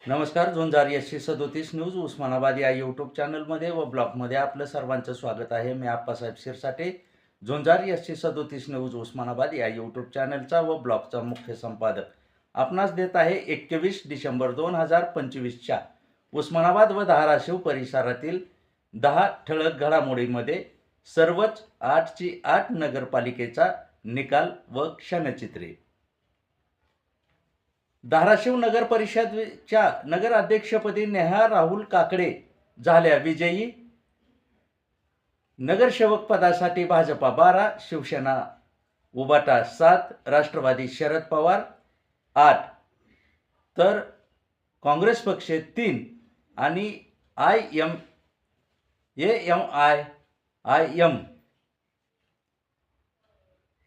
नमस्कार. झुंजार 137 न्यूज उस्मानाबाद या यूट्यूब चॅनलमध्ये व ब्लॉगमध्ये आपलं सर्वांचं स्वागत आहे. मी आप्पासाहेब शिरसाटे, झुंजार 137 न्यूज उस्मानाबाद या यूट्यूब चॅनलचा व ब्लॉगचा मुख्य संपादक. आपणास देत आहे 21 डिसेंबर 2025च्या उस्मानाबाद व धाराशिव परिसरातील 10 ठळक घडामोडीमध्ये सर्वच 8ची 8 नगरपालिकेचा निकाल व क्षणचित्रे. धाराशिव नगर परिषदेच्या नगराध्यक्षपदी नेहा राहुल काकडे झाल्या विजयी. नगरसेवक पदासाठी भाजपा 12, शिवसेना उबाटा 7, राष्ट्रवादी शरद पवार 8, तर काँग्रेस पक्ष 3 आणि AMIM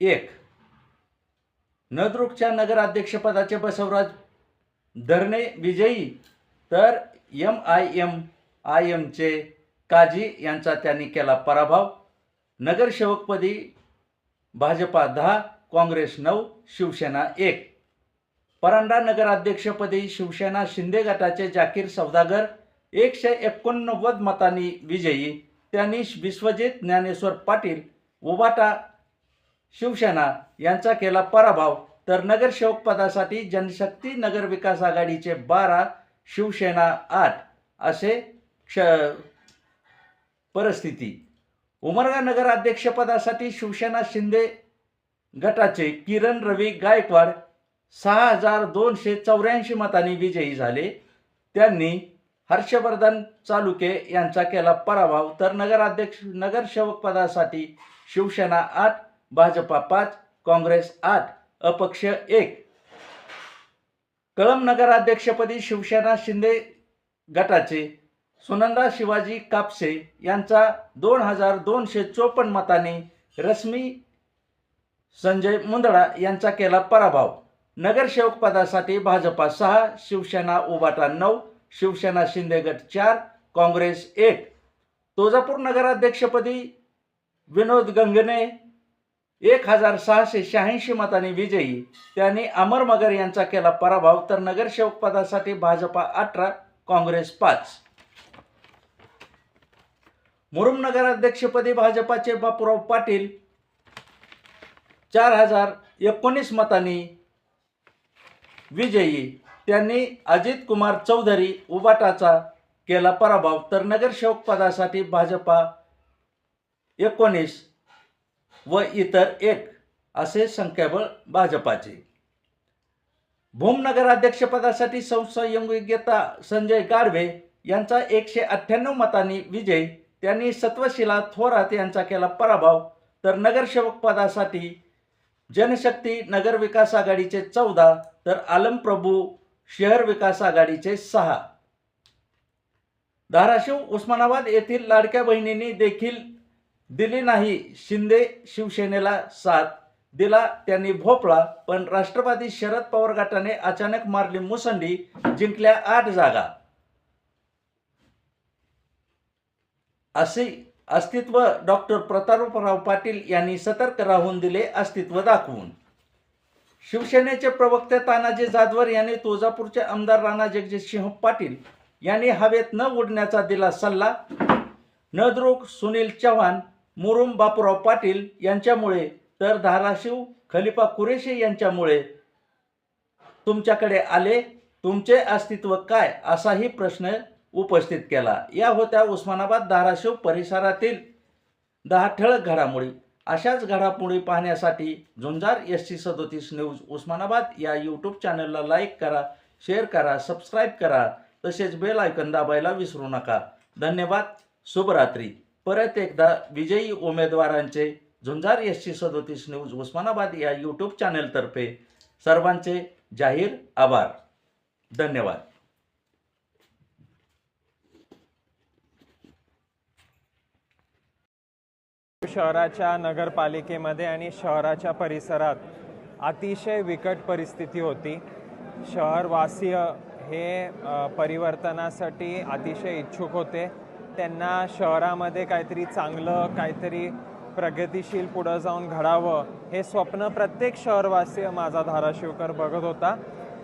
1. नळदुर्गच्या नगराध्यक्षपदाचे बसवराज धरणे विजयी, तर MIMचे काजी यांचा त्यांनी केला पराभव. नगरसेवकपदी भाजपा 10, काँग्रेस 9, शिवसेना 1. परांडा नगराध्यक्षपदी शिवसेना शिंदे गटाचे जाकीर सौदागर 189 मतांनी विजयी. त्यांनी विश्वजित ज्ञानेश्वर पाटील उबाटा शिवसेना यांचा केला पराभव. तर नगरसेवक पदासाठी जनशक्ती नगर विकास आघाडीचे 12, शिवसेना 8 असे परिस्थिती. उमरगा नगराध्यक्षपदासाठी शिवसेना शिंदे गटाचे किरण रवी गायकवाड 6284 मतांनी विजयी झाले. त्यांनी हर्षवर्धन चालुके यांचा केला पराभव. तर नगरसेवक पदासाठी शिवसेना 8, भाजपा 5, काँग्रेस 8, अपक्ष 1. कळंब नगराध्यक्षपदी शिवसेना शिंदे गटाचे सुनंदा शिवाजी कापसे यांचा 2254 मतांनी, रश्मी संजय मुंदडा यांचा केला पराभव. नगरसेवक पदासाठी भाजपा 6, शिवसेना उबाटा 9, शिवसेना शिंदे गट 4, काँग्रेस 1. तुळजापूर नगराध्यक्षपदी विनोद गंगणे 1686 मतांनी विजयी. त्यांनी अमर मगर यांचा केला पराभव. तर नगरसेवक पदासाठी भाजपा 18, काँग्रेस 5. मुरुम नगराध्यक्षपदी भाजपाचे बापूराव पाटील 4019 मतांनी विजयी. त्यांनी अजित कुमार चौधरी उबाटाचा केला पराभव. तर नगरसेवक पदासाठी भाजपा 19 व इतर 1 असे संख्याबळ भाजपाचे. भूम नगराध्यक्षपदासाठी संसंयोगिता संजय गाढवे यांचा 198 मतांनी विजय. त्यांनी सत्वशिला थोरात यांचा केला पराभव. तर नगरसेवक पदासाठी जनशक्ती नगर विकास आघाडीचे 14, तर आलम प्रभू शहर विकास आघाडीचे 6. धाराशिव उस्मानाबाद येथील लाडक्या बहिणींनी देखील दिली नाही शिंदे शिवसेनेला साथ दिला त्यांनी भोपळा. पण राष्ट्रवादी शरद पवार गटाने अचानक मारली मुसंडी, जिंकल्या 8 जागा. असे अस्तित्व डॉक्टर प्रतापराव पाटील यांनी सतर्क राहून दिले अस्तित्व दाखवून. शिवसेनेचे प्रवक्ते तानाजी जाधवर यांनी तुळजापूरचे आमदार राणा जगजितसिंह पाटील यांनी हवेत न उडण्याचा दिला सल्ला. नळदुर्ग सुनील चव्हाण, मुरुम बापूराव पाटील यांच्यामुळे, तर धाराशिव खलिफा कुरेशी यांच्यामुळे तुमच्याकडे आले. तुमचे अस्तित्व काय, असाही प्रश्न उपस्थित केला. या होत्या उस्मानाबाद धाराशिव परिसरातील 10 ठळक घडामोडी. अशाच घडामोडी पाहण्यासाठी झुंजार 137 न्यूज उस्मानाबाद या यूट्यूब चॅनलला लाईक करा, शेअर करा, सबस्क्राईब करा, तसेच बेल आयकॉन दाबायला विसरू नका. धन्यवाद. शुभरात्री. परत एकदा विजयी उमेदवारांचे झुंजार 137 न्यूज उस्मानाबाद या यूट्यूब चॅनलतर्फे सर्वांचे जाहीर आभार. धन्यवाद. शहराच्या नगरपालिकेमध्ये आणि शहराच्या परिसरात अतिशय बिकट परिस्थिती होती. शहरवासीय हे परिवर्तनासाठी अतिशय इच्छुक होते. त्यांना शहरामध्ये काहीतरी चांगलं, काहीतरी प्रगतिशील पुढे जाऊन घडावं हे स्वप्न प्रत्येक शहरवासी माझा धाराशिवकर बघत होता.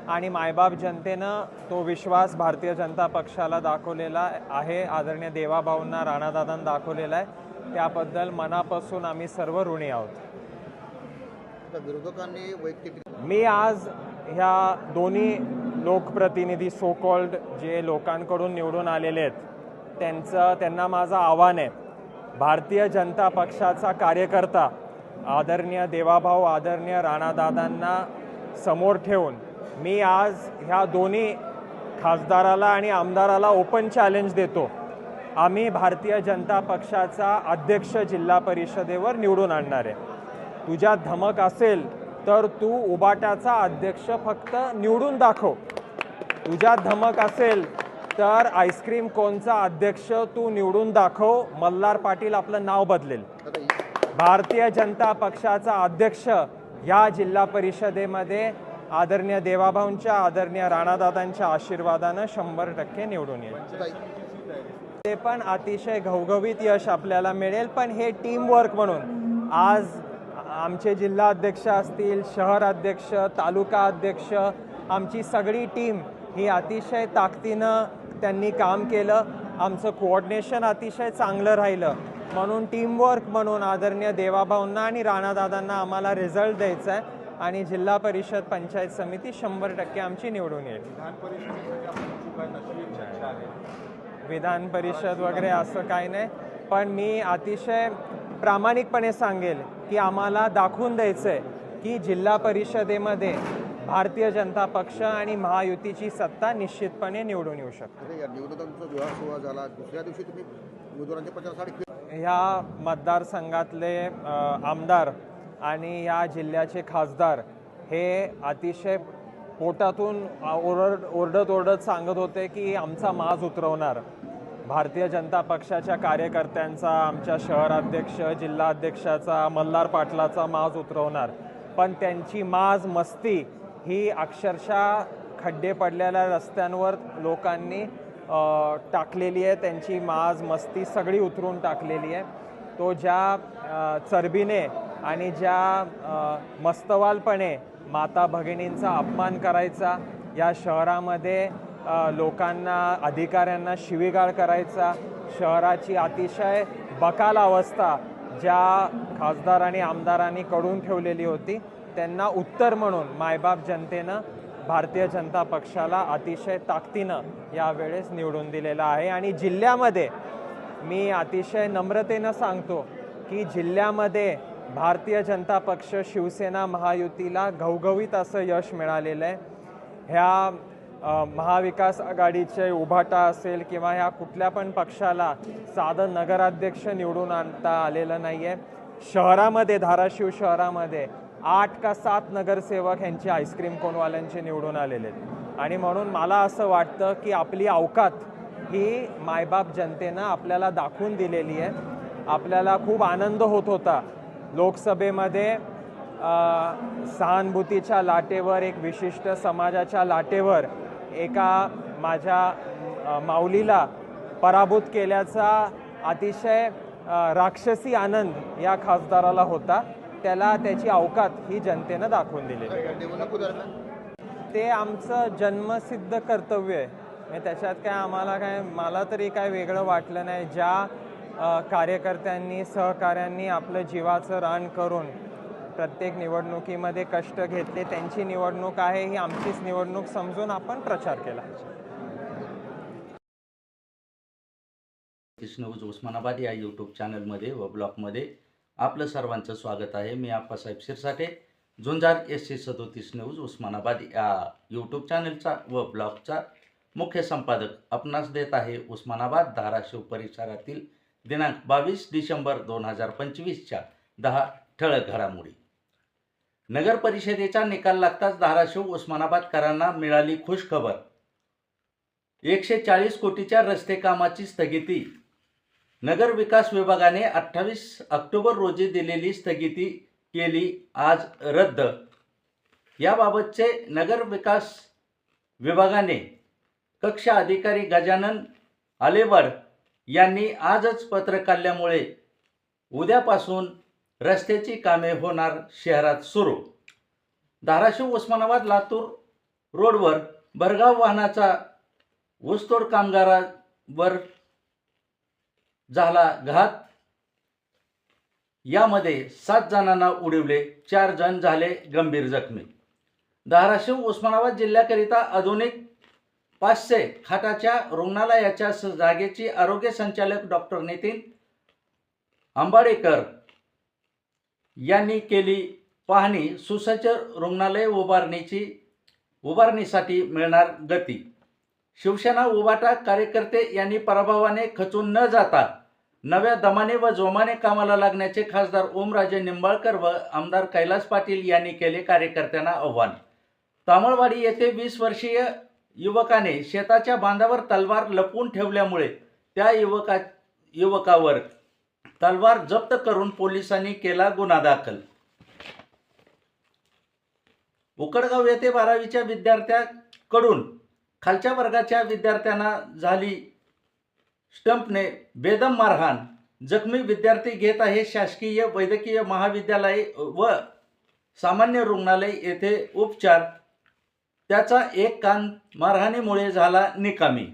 आणि मायबाप जनतेनं तो विश्वास भारतीय जनता पक्षाला दाखवलेला आहे, आदरणीय देवाभाऊंना राणादादांना दाखवलेला आहे. त्याबद्दल मनापासून आम्ही सर्व ऋणी आहोत. विरोधकांनी वैयक्तिक मी आज ह्या दोन्ही लोकप्रतिनिधी सो कॉल्ड जे लोकांकडून निवडून आलेले आहेत त्यांना माझं आव्हान आहे. भारतीय जनता पक्षाचा कार्यकर्ता आदरणीय देवाभाऊ आदरणीय राणादादांना समोर ठेवून मी आज ह्या दोन्ही खासदाराला आणि आमदाराला ओपन चॅलेंज देतो. आम्ही भारतीय जनता पक्षाचा अध्यक्ष जिल्हा परिषदेवर निवडून आणणार आहे. तुझ्यात धमक असेल तर तू उबाटाचा अध्यक्ष फक्त निवडून दाखव. तुझ्यात धमक असेल तर आईस्क्रीम कोनचा अध्यक्ष तू निवडून दाखव. मल्हार पाटील आपलं नाव बदलेल. भारतीय जनता पक्षाचा अध्यक्ष या जिल्हा परिषदेमध्ये आदरणीय देवाभाऊंच्या आदरणीय राणादादांच्या आशीर्वादानं 100% निवडून येईल. ते पण अतिशय घवघवीत यश आपल्याला मिळेल. पण हे टीम वर्क म्हणून आज आमचे जिल्हा अध्यक्ष असतील, शहर अध्यक्ष, तालुका अध्यक्ष, आमची सगळी टीम ही अतिशय ताकदीनं त्यांनी काम केलं. आमचं कोऑर्डिनेशन अतिशय चांगलं राहिलं. म्हणून टीमवर्क म्हणून आदरणीय देवाभाऊंना आणि राणादादांना आम्हाला रिझल्ट द्यायचा आहे आणि जिल्हा परिषद पंचायत समिती 100% आमची निवडून येईल. विधान परिषद वगैरे असं काही नाही. पण मी अतिशय प्रामाणिकपणे सांगेल की आम्हाला दाखवून द्यायचं आहे की जिल्हा परिषदेमध्ये भारतीय जनता पक्ष आणि महायुतीची सत्ता निश्चितपणे निवडून येऊ शकते. या निवडणुकांचा विवाह सोहळा झाला, दुसऱ्या दिवशी तुम्ही उमेदवारांच्या प्रचारासाठी ह्या मतदारसंघातले आमदार आणि या जिल्ह्याचे खासदार हे अतिशय पोटातून ओरडत सांगत होते की आमचा माज उतरवणार. भारतीय जनता पक्षाच्या कार्यकर्त्यांचा, आमच्या शहराध्यक्ष जिल्हाध्यक्षाचा, मल्हार पाटलाचा माज उतरवणार. पण त्यांची माज मस्ती ही अक्षरशः खड्डे पडलेल्या रस्त्यांवर लोकांनी टाकलेली आहे. त्यांची माज मस्ती सगळी उतरून टाकलेली आहे. तो ज्या चरबीने आणि ज्या मस्तवालपणे माता भगिनींचा अपमान करायचा, या शहरामध्ये लोकांना अधिकाऱ्यांना शिवीगाळ करायचा, शहराची अतिशय बकाल अवस्था ज्या खासदार आणि आमदारांनी कडून ठेवलेली होती, त्यांना उत्तर म्हणून मायबाप जनतेनं भारतीय जनता पक्षाला अतिशय ताकदीनं यावेळेस निवडून दिलेला आहे. आणि जिल्ह्यामध्ये मी अतिशय नम्रतेनं सांगतो की जिल्ह्यामध्ये भारतीय जनता पक्ष शिवसेना महायुतीला घवघवीत असं यश मिळालेलं आहे. ह्या महाविकास आघाडीचे उभाटा असेल किंवा ह्या कुठल्या पण पक्षाला साधं नगराध्यक्ष निवडून आणता आलेलं नाही आहे. शहरामध्ये धाराशिव शहरामध्ये 8 का 7 नगरसेवक यांचे आईस्क्रीम कोनवाल्यांचे निवडून आलेले आहेत. आणि म्हणून मला असं वाटतं की आपली अवकात ही मायबाप जनतेनं आपल्याला दाखवून दिलेली आहे. आपल्याला खूप आनंद होत होता लोकसभेमध्ये सहानुभूतीच्या लाटेवर, एक विशिष्ट समाजाच्या लाटेवर एका माझ्या माऊलीला पराभूत केल्याचा अतिशय राक्षसी आनंद या खासदाराला होता. त्याला त्याची अवकात ही जनतेनं दाखवून दिली. ते आमचं जन्मसिद्ध कर्तव्य आहे. म्हणजे त्याच्यात काय आम्हाला मला तरी काय वेगळं वाटलं नाही. ज्या कार्यकर्त्यांनी सहकाऱ्यांनी आपलं जीवाचं रान करून प्रत्येक निवडणुकीमध्ये कष्ट घेतले, त्यांची निवडणूक आहे, ही आमचीच निवडणूक समजून आपण प्रचार केला. न्यूज उस्मानाबाद या यूट्यूब चॅनलमध्ये व ब्लॉगमध्ये आपलं सर्वांचं स्वागत आहे. मी आप्पासाहेब शिरसाटे, झुंजार SC 37 न्यूज उस्मानाबाद या यूट्यूब चॅनलचा व ब्लॉगचा मुख्य संपादक आपणास देत आहे उस्मानाबाद धाराशिव परिसरातील दिनांक 22 डिसेंबर 2025च्या 10 ठळक घडामोडी. नगर परिषदेचा निकाल लागताच धाराशिव उस्मानाबादकरांना मिळाली खुश खबर. 140 कोटीच्या रस्ते कामाची स्थगिती. नगर विकास विभागाने 28 ऑक्टोबर रोजी दिलेली स्थगिती केली आज रद्द. याबाबतचे नगर विकास विभागाने कक्ष अधिकारी गजानन आलेवड यांनी आजच पत्र काढल्यामुळे उद्यापासून रस्त्याची कामे होणार शहरात सुरू. धाराशिव उस्मानाबाद लातूर रोडवर भरधाव वाहनाचा ऊसतोड कामगारावर झाला घात. यामध्ये 7 जणांना उडविले, 4 जण झाले गंभीर जखमी. धाराशिव उस्मानाबाद जिल्ह्याकरिता आधुनिक 500 खाटाच्या रुग्णालयाच्या जागेची आरोग्य संचालक डॉक्टर नितीन आंबाडेकर यांनी केली पाहणी. सुसज्ज रुग्णालय उभारणीसाठी मिळणार गती. शिवसेना उभाटा कार्यकर्ते यांनी पराभवाने खचून न जाता नव्या दमाने व जोमाने कामाला लागण्याचे खासदार ओमराजे निंबाळकर व आमदार कैलास पाटील यांनी केले कार्यकर्त्यांना आव्हान. तामळवाडी येथे 20 वर्षीय युवकाने शेताच्या बांधावर तलवार लपवून ठेवल्यामुळे त्या युवकावर तलवार जप्त करून पोलिसांनी केला गुन्हा दाखल. उकडगाव येथे 12वीच्या विद्यार्थ्याकडून खालच्या वर्गाच्या विद्यार्थ्यांना झाली स्टंपने बेदम मारहाण. जखमी विद्यार्थी घेत आहे शासकीय वैद्यकीय महाविद्यालय व सामान्य रुग्णालय येथे उपचार. त्याचा एक कान मारहाणीमुळे झाला निकामी.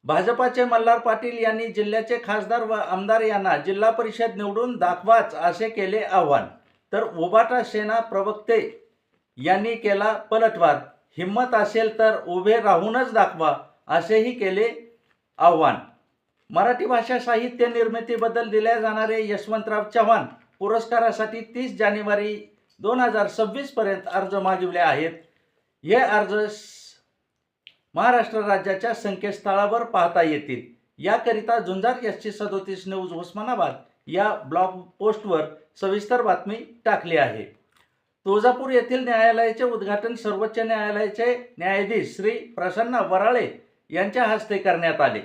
भाजपाचे मल्हार पाटील यांनी जिल्ह्याचे खासदार व आमदार यांना जिल्हा परिषद निवडून दाखवाच असे केले आव्हान. तर उभाटा सेना प्रवक्ते यांनी केला पलटवार. हिम्मत असेल तर उभे राहूनच दाखवा असेही केले आव्हान. मराठी भाषा साहित्य निर्मितीबद्दल दिल्या जाणारे यशवंतराव चव्हाण पुरस्कारासाठी 30 जानेवारी 2026 पर्यंत अर्ज मागविले आहेत. हे अर्ज महाराष्ट्र राज्याच्या संकेतस्थळावर पाहता येतील. याकरिता झुंजार SC37 न्यूज उस्मानाबाद या ब्लॉग पोस्टवर सविस्तर बातमी टाकली आहे. तुळजापूर येथील न्यायालयाचे उद्घाटन सर्वोच्च न्यायालयाचे न्यायाधीश श्री प्रसन्न वराळे यांच्या हस्ते करण्यात आले.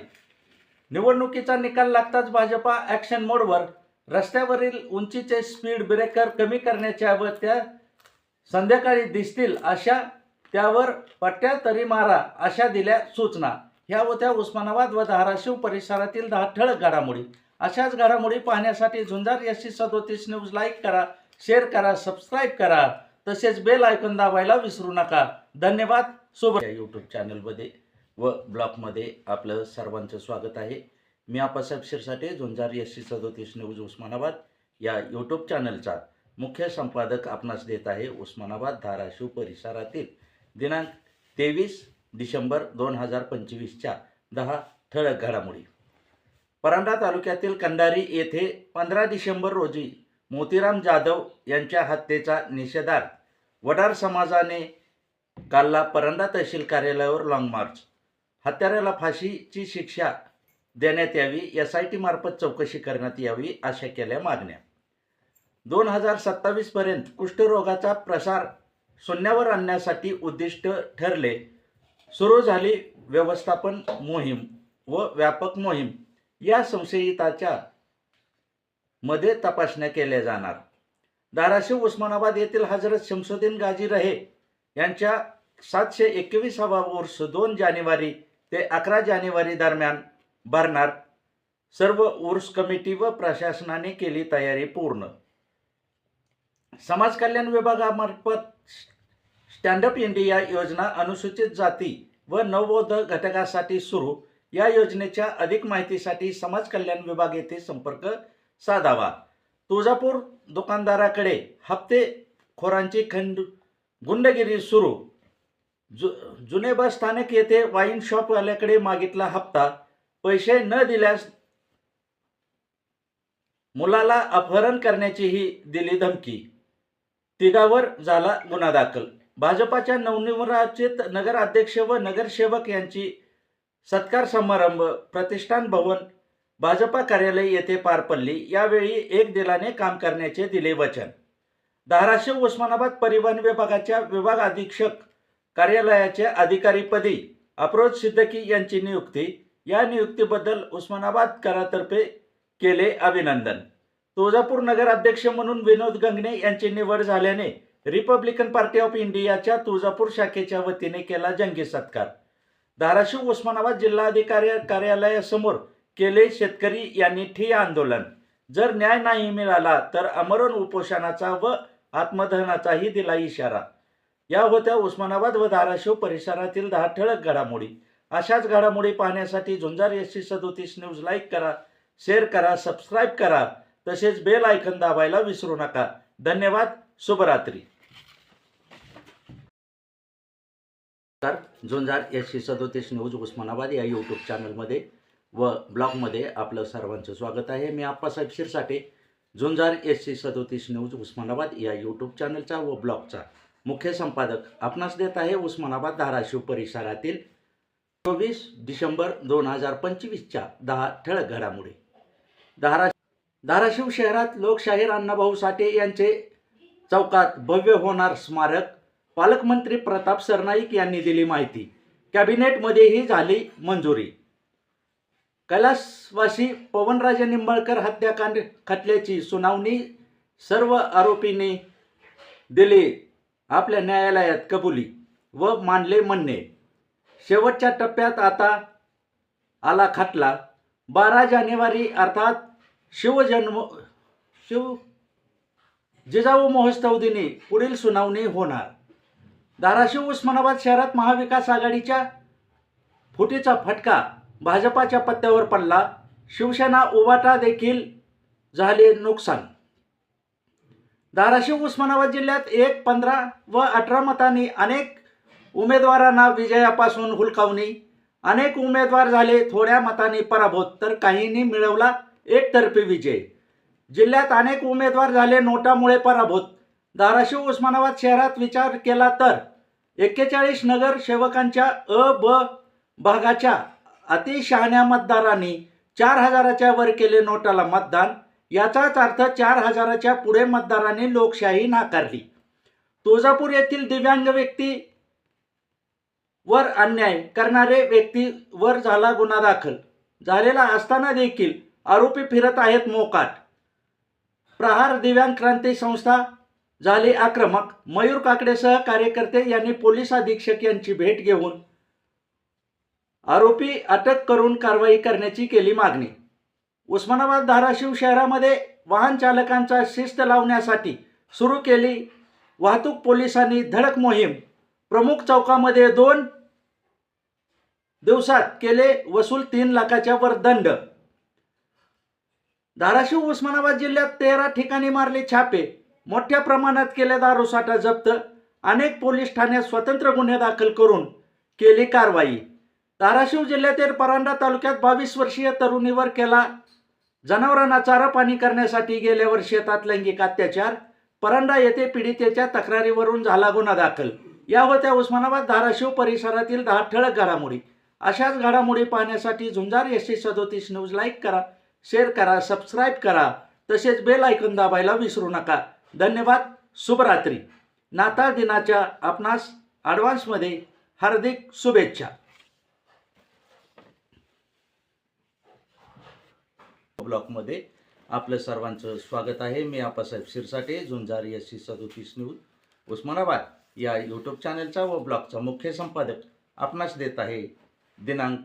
निवडणुकीचा निकाल लागताच भाजपा ॲक्शन मोडवर. रस्त्यावरील उंचीचे स्पीड ब्रेकर कमी करण्याच्या व त्या संध्याकाळी दिसतील अशा त्यावर पट्ट्या तरी मारा अशा दिल्या सूचना. ह्या होत्या उस्मानाबाद व धाराशिव परिसरातील 10 ठळक घडामोडी. अशाच घडामोडी पाहण्यासाठी झुंजार SC37 न्यूज लाईक करा, शेअर करा, सबस्क्राईब करा, तसेच बेल आयकॉन दाबायला विसरू नका. धन्यवाद. सोबत यूट्यूब चॅनलमध्ये व ब्लॉगमध्ये आपलं सर्वांचं स्वागत आहे. मी आप्पासाहेब शिरसाटे, झुंजार SC37 न्यूज उस्मानाबाद या यूट्यूब चॅनलचा मुख्य संपादक आपणास देत आहे. उस्मानाबाद धाराशिव परिसरातील दिनांक 23 डिसेंबर 2025च्या 10 ठळक घडामोडी. परांडा तालुक्यातील कंडारी येथे 15 डिसेंबर रोजी मोतीराम जाधव यांच्या हत्येचा निषेधार्थ वडार समाजाने काढला परांडा तहसील कार्यालयावर लाँग मार्च. हत्याराला फाशीची शिक्षा देण्यात यावी, SIT मार्फत चौकशी करण्यात यावी अशा केल्या मागण्या. 2027 पर्यंत कुष्ठरोगाचा प्रसार शून्यावर आणण्यासाठी उद्दिष्ट ठरले. सुरू झाली व्यवस्थापन मोहीम व व्यापक मोहीम. या संशयिताच्या मध्ये तपासण्या केल्या जाणार. धाराशिव उस्मानाबाद येथील हजरत शमसुद्दीन गाजी रहे यांच्या 721वा उर्स 2 जानेवारी ते 11 जानेवारी दरम्यान भरणार. सर्व उर्स कमिटी व प्रशासनाने केली तयारी पूर्ण. समाज कल्याण विभागामार्फत स्टँडअप इंडिया योजना अनुसूचित जाती व नवोदय घटकासाठी सुरू. या योजनेच्या अधिक माहितीसाठी समाज कल्याण विभाग येथे संपर्क साधावा. तुळजापूर दुकानदाराकडे हप्तेखोरांची गुंडगिरी सुरू. जुने बस स्थानक येथे वाईन शॉपवाल्याकडे मागितला हप्ता. पैसे न दिल्यास मुलाला अपहरण करण्याचीही दिली धमकी. तिघावर झाला गुन्हा दाखल. भाजपाच्या नवनिर्वाचित नगराध्यक्ष व नगरसेवक यांची सत्कार समारंभ प्रतिष्ठान भवन भाजपा कार्यालय येथे पार पडली. यावेळी एक दिलाने काम करण्याचे दिले वचन. धाराशिव उस्मानाबाद परिवहन विभागाच्या विभाग अधीक्षक कार्यालयाच्या अधिकारीपदी अफरोज सिद्दीकी यांची नियुक्ती. या नियुक्तीबद्दल उस्मानाबादकरांतर्फे केले अभिनंदन. तुळजापूर नगर अध्यक्ष म्हणून विनोद गंगणे यांची निवड झाल्याने रिपब्लिकन पार्टी ऑफ इंडियाच्या तुळजापूर शाखेच्या वतीने केला जंगी सत्कार. धाराशिव उस्मानाबाद जिल्हाधिकारी कार्यालयासमोर केले शेतकरी यांनी ठिय्या आंदोलन. जर न्याय नाही मिळाला तर आमरण उपोषणाचा व आत्मदहनाचाही दिला इशारा. या होत्या उस्मानाबाद व धाराशिव परिसरातील 10 ठळक घडामोडी. अशाच घडामोडी पाहण्यासाठी झुंजार SC37 न्यूज लाईक करा, शेअर करा, सबस्क्राईब करा. तसेच बेल आयकॉन दाबायला विसरू नका. धन्यवाद. शुभरात्री. झुंजार SC37 न्यूज उस्मानाबाद या यूट्यूब चॅनलमध्ये व ब्लॉगमध्ये आपलं सर्वांचं स्वागत आहे. मी आप्पासाहेब शिरसाटे, झुंजार SC37 न्यूज उस्मानाबाद या यूट्यूब चॅनलचा व ब्लॉगचा मुख्य संपादक आपणास देत आहे उस्मानाबाद धाराशिव परिसरातील 24 डिसेंबर 2025च्या 10 ठळक घडामोडी. धाराशिव शहरात लोकशाहीर अण्णाभाऊ साठे यांचे चौकात भव्य होणार स्मारक. पालकमंत्री प्रताप सरनाईक यांनी दिली माहिती. कॅबिनेटमध्येही झाली मंजुरी. कैलासवासी पवनराजे निंबाळकर हत्याकांड खटल्याची सुनावणी. सर्व आरोपींनी दिली आपल्या न्यायालयात कबुली व मांडले म्हणणे. शेवटच्या टप्प्यात आता आला खटला. 12 जानेवारी अर्थात जिजाऊ महोत्सव दिनी पुढील सुनावणी होणार. धाराशिव उस्मानाबाद शहरात महाविकास आघाडीच्या फुटीचा फटका भाजपाच्या पत्त्यावर पडला. शिवसेना उभाटा देखील झाले नुकसान. धाराशिव उस्मानाबाद जिल्ह्यात 1, 15 व 18 मतांनी अनेक उमेदवारांना विजयापासून हुलकावणी. अनेक उमेदवार झाले थोड्या मतांनी पराभूत, तर काहींनी मिळवला एकतर्फी विजय. जिल्ह्यात अनेक उमेदवार झाले नोटामुळे पराभूत. धाराशिव उस्मानाबाद शहरात विचार केला तर 41 नगर सेवकांच्या ब भागाच्या अतिशहाण्या मतदारांनी 4000च्या वर केले नोटाला मतदान. याचाच अर्थ 4000च्या पुढे मतदारांनी लोकशाही नाकारली. तुळजापूर येथील दिव्यांग व्यक्ती वर अन्याय करणारे व्यक्तीवर झाला गुन्हा दाखल. झालेला असताना देखील आरोपी फिरत आहेत मोकाट. प्रहार दिव्यांग क्रांती संस्था झाली आक्रमक. मयूर काकडेसह कार्यकर्ते यांनी पोलीस अधीक्षक यांची भेट घेऊन आरोपी अटक करून कारवाई करण्याची केली मागणी. उस्मानाबाद धाराशिव शहरामध्ये वाहन चालकांचा शिस्त लावण्यासाठी सुरू केली वाहतूक पोलिसांनी धडक मोहीम. प्रमुख चौकामध्ये 2 दिवसात केले वसूल 3 लाखाच्या वर दंड. धाराशिव उस्मानाबाद जिल्ह्यात 13 ठिकाणी मारले छापे. मोठ्या प्रमाणात केले दारूसाठा जप्त. अनेक पोलीस ठाण्यात स्वतंत्र गुन्हे दाखल करून केली कारवाई. धाराशिव जिल्ह्यातील परांडा तालुक्यात 22 वर्षीय तरुणीवर केला जनावरांना चारा पाणी करण्यासाठी गेल्यावर शेतात लैंगिक अत्याचार. परांडा येथे पीडितेच्या तक्रारीवरून झाला गुन्हा दाखल. या होत्या उस्मानाबाद धाराशिव परिसरातील 10 ठळक घडामोडी. अशाच घडामोडी पाहण्यासाठी झुंजार SC37 न्यूज लाईक करा, शेअर करा, सबस्क्राईब करा. तसेच बेल आयकॉन दाबायला विसरू नका. धन्यवाद. शुभरात्री. नाताळ दिनाच्या आपणास ॲडव्हान्समध्ये हार्दिक शुभेच्छा. ब्लॉगमध्ये आपलं सर्वांचं स्वागत आहे. मी आप्पासाहेब शिरसाटे, झुंजार SC37 न्यूज उस्मानाबाद या यूट्यूब चॅनलचा व ब्लॉगचा मुख्य संपादक आपणास देत आहे दिनांक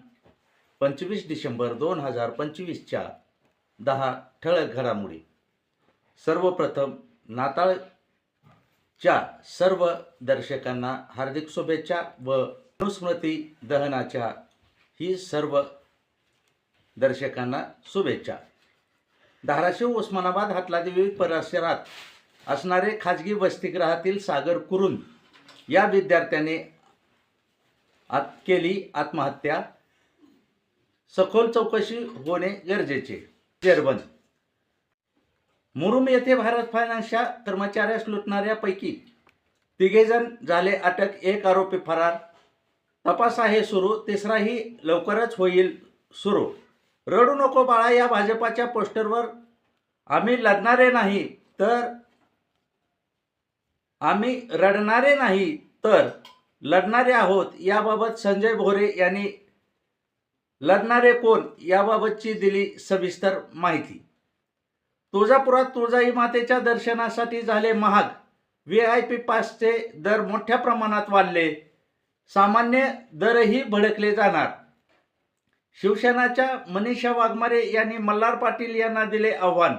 25 डिसेंबर 2025च्या 10 ठळक घडामोडी. सर्वप्रथम नाताळच्या सर्व दर्शकांना हार्दिक शुभेच्छा व मनुस्मृती दहनाच्या ही सर्व दर्शकांना शुभेच्छा. धाराशिव उस्मानाबाद हातलादेवी परिसरात असणारे खाजगी वसतिगृहातील सागर कुरुंद या विद्यार्थ्याने केली आत्महत्या. सखोल चौकशी होणे गरजेचे. जेरबंद. मुरुम येथे भारत फायनान्सच्या कर्मचाऱ्यास लुटणाऱ्यापैकी 3 जण झाले अटक. 1 आरोपी फरार. तपास आहे सुरू. 3राही लवकरच होईल सुरू. रडू नको बाळा या भाजपाच्या पोस्टरवर आम्ही लढणारे नाही तर आम्ही रडणारे नाही तर लढणारे आहोत याबाबत संजय भोरे यांनी लढणारे कोण याबाबतची दिली सविस्तर माहिती. तुळजापुरात तुळजाई मातेच्या दर्शनासाठी झाले महाग. VIP पासचे दर मोठ्या प्रमाणात वाढले. सामान्य दरही भडकले जाणार. शिवसेनाच्या मनीषा वाघमारे यांनी मल्हार पाटील यांना दिले आव्हान.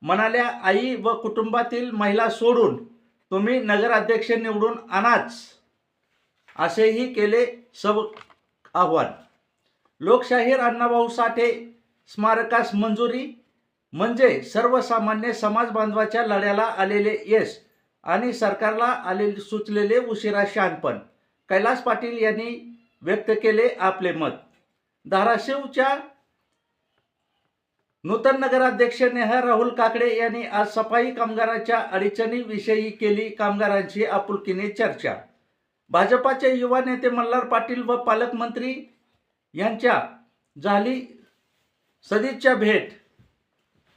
म्हणाल्या आई व कुटुंबातील महिला सोडून तुम्ही नगराध्यक्ष निवडून आणाच असेही केले आव्हान. लोकशाहीर अण्णाभाऊ साठे स्मारकास मंजुरी म्हणजे सर्वसामान्य समाज बांधवाच्या लढ्याला आलेले यश आणि सरकारला आलेले सुचलेले उशिरा शहाणपण. कैलास पाटील यांनी व्यक्त केले आपले मत. धाराशिवच्या नूतन नगराध्यक्ष नेहा राहुल काकडे यांनी आज सफाई कामगारांच्या अडचणीविषयी केली कामगारांची आपुलकीने चर्चा. भाजपाचे युवा नेते मल्हार पाटील व पालकमंत्री यांच्या झाली सदिच्छा भेट.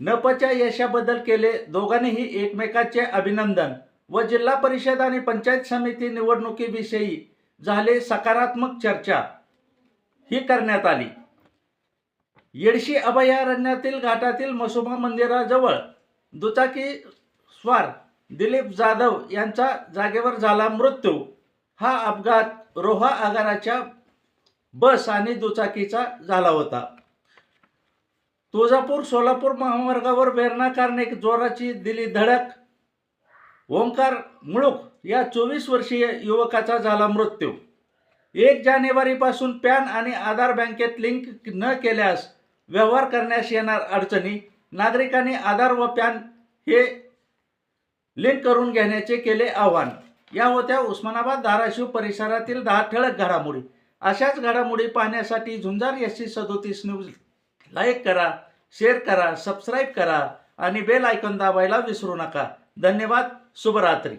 नपच्या यशाबद्दल केले दोघांनीही एकमेकाचे अभिनंदन व जिल्हा परिषद आणि पंचायत समिती निवडणुकीविषयी झाले सकारात्मक चर्चा ही करण्यात आली. येडशी अभयारण्यातील घाटातील मसोबा मंदिराजवळ दुचाकी स्वार दिलीप जाधव यांचा जागेवर झाला मृत्यू. हा अपघात रोहा आगाराच्या बस आणि दुचाकीचा झाला होता. तुळजापूर सोलापूर महामार्गावर वेरणा कारने जोराची दिली धडक. ओंकार मुळूक या 24 वर्षीय युवकाचा झाला मृत्यू. 1 जानेवारीपासून पॅन आणि आधार बँकेत लिंक न केल्यास व्यवहार करण्यास येणार अडचणी. नागरिकांनी आधार व पॅन हे लिंक करून घेण्याचे केले आवाहन. या होत्या उस्मानाबाद धाराशिव परिसरातील 10 ठळक घडामोडी. अशाच घडामोडी पाहण्यासाठी झुंजार SC37 न्यूज लाईक करा, शेअर करा, सबस्क्राईब करा आणि बेल आयकॉन दाबायला विसरू नका. धन्यवाद. शुभरात्री.